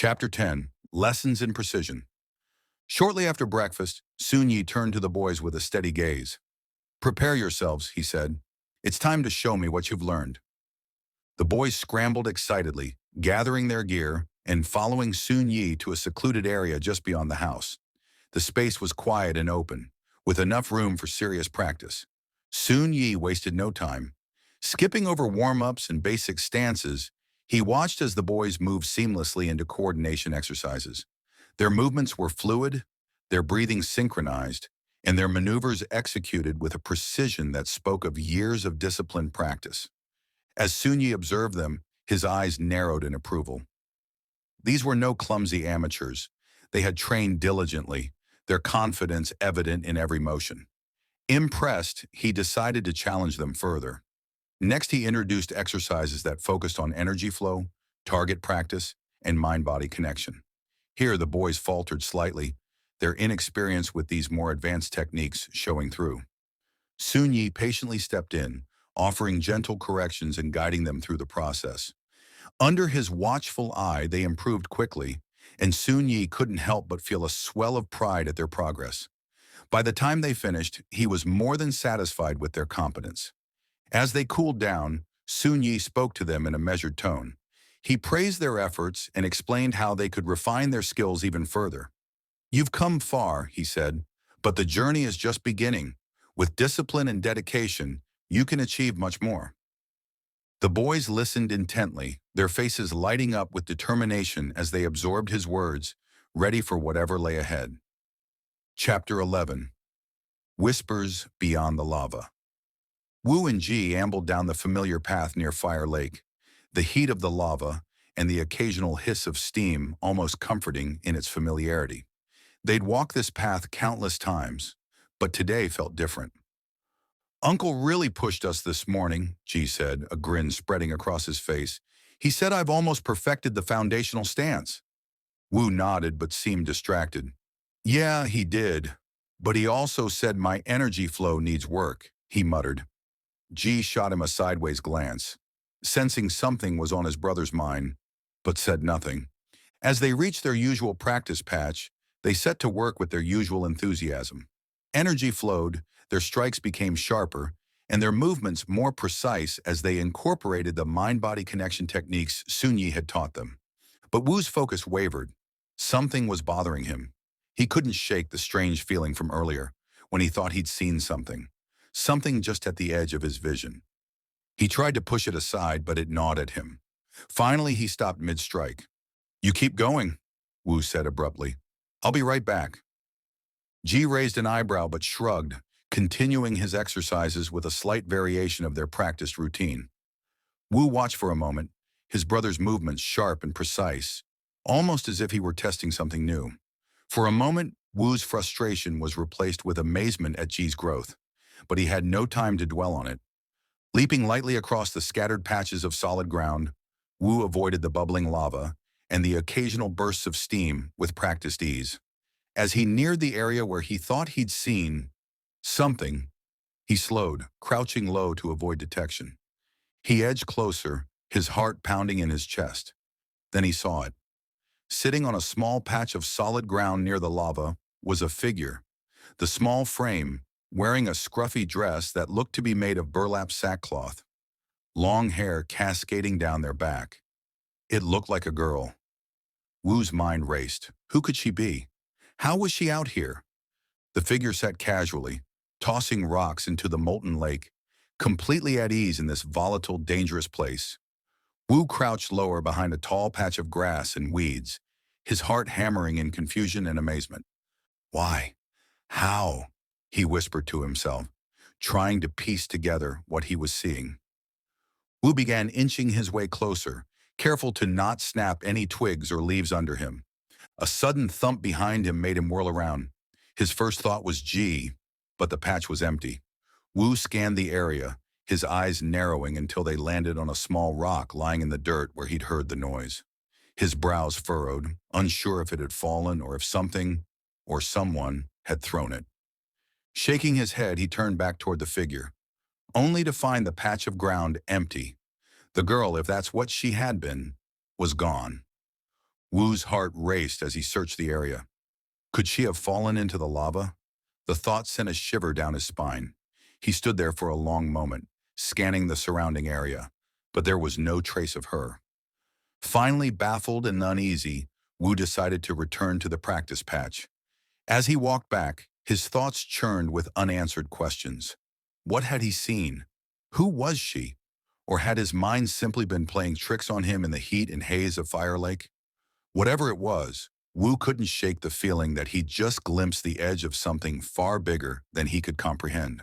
Chapter 10, Lessons in Precision. Shortly after breakfast, Sun Yi turned to the boys with a steady gaze. "Prepare yourselves," he said. "It's time to show me what you've learned." The boys scrambled excitedly, gathering their gear and following Sun Yi to a secluded area just beyond the house. The space was quiet and open, with enough room for serious practice. Sun Yi wasted no time. Skipping over warm-ups and basic stances, he watched as the boys moved seamlessly into coordination exercises. Their movements were fluid, their breathing synchronized, and their maneuvers executed with a precision that spoke of years of disciplined practice. As Sun Yi observed them, his eyes narrowed in approval. These were no clumsy amateurs. They had trained diligently, their confidence evident in every motion. Impressed, he decided to challenge them further. Next, he introduced exercises that focused on energy flow, target practice, and mind-body connection. Here, the boys faltered slightly, their inexperience with these more advanced techniques showing through. Sun Yi patiently stepped in, offering gentle corrections and guiding them through the process. Under his watchful eye, they improved quickly, and Sun Yi couldn't help but feel a swell of pride at their progress. By the time they finished, he was more than satisfied with their competence. As they cooled down, Sun Yi spoke to them in a measured tone. He praised their efforts and explained how they could refine their skills even further. "You've come far," he said, "but the journey is just beginning. With discipline and dedication, you can achieve much more." The boys listened intently, their faces lighting up with determination as they absorbed his words, ready for whatever lay ahead. Chapter 11. Whispers Beyond the Lava. Wu and Ji ambled down the familiar path near Fire Lake, the heat of the lava and the occasional hiss of steam almost comforting in its familiarity. They'd walked this path countless times, but today felt different. "Uncle really pushed us this morning," Ji said, a grin spreading across his face. "He said I've almost perfected the foundational stance." Wu nodded but seemed distracted. "Yeah, he did, but he also said my energy flow needs work," he muttered. Ji shot him a sideways glance, sensing something was on his brother's mind, but said nothing. As they reached their usual practice patch, they set to work with their usual enthusiasm. Energy flowed, their strikes became sharper, and their movements more precise as they incorporated the mind-body connection techniques Sun Yi had taught them. But Wu's focus wavered. Something was bothering him. He couldn't shake the strange feeling from earlier, when he thought he'd seen something. Something just at the edge of his vision. He tried to push it aside, but it gnawed at him. Finally, he stopped mid-strike. "You keep going," Wu said abruptly. "I'll be right back." Ji raised an eyebrow but shrugged, continuing his exercises with a slight variation of their practiced routine. Wu watched for a moment, his brother's movements sharp and precise, almost as if he were testing something new. For a moment, Wu's frustration was replaced with amazement at Ji's growth, but he had no time to dwell on it. Leaping lightly across the scattered patches of solid ground, Wu avoided the bubbling lava and the occasional bursts of steam with practiced ease. As he neared the area where he thought he'd seen something, he slowed, crouching low to avoid detection. He edged closer, his heart pounding in his chest. Then he saw it. Sitting on a small patch of solid ground near the lava was a figure. The small frame, wearing a scruffy dress that looked to be made of burlap sackcloth. Long hair cascading down their back. It looked like a girl. Wu's mind raced. Who could she be? How was she out here? The figure sat casually, tossing rocks into the molten lake, completely at ease in this volatile, dangerous place. Wu crouched lower behind a tall patch of grass and weeds, his heart hammering in confusion and amazement. "Why? How?" he whispered to himself, trying to piece together what he was seeing. Wu began inching his way closer, careful to not snap any twigs or leaves under him. A sudden thump behind him made him whirl around. His first thought was Ji, but the patch was empty. Wu scanned the area, his eyes narrowing until they landed on a small rock lying in the dirt where he'd heard the noise. His brows furrowed, unsure if it had fallen or if something, or someone, had thrown it. Shaking his head, he turned back toward the figure, only to find the patch of ground empty. The girl, if that's what she had been, was gone. Wu's heart raced as he searched the area. Could she have fallen into the lava? The thought sent a shiver down his spine. He stood there for a long moment, scanning the surrounding area, but there was no trace of her. Finally, baffled and uneasy, Wu decided to return to the practice patch. As he walked back, his thoughts churned with unanswered questions. What had he seen? Who was she? Or had his mind simply been playing tricks on him in the heat and haze of Fire Lake? Whatever it was, Wu couldn't shake the feeling that he'd just glimpsed the edge of something far bigger than he could comprehend.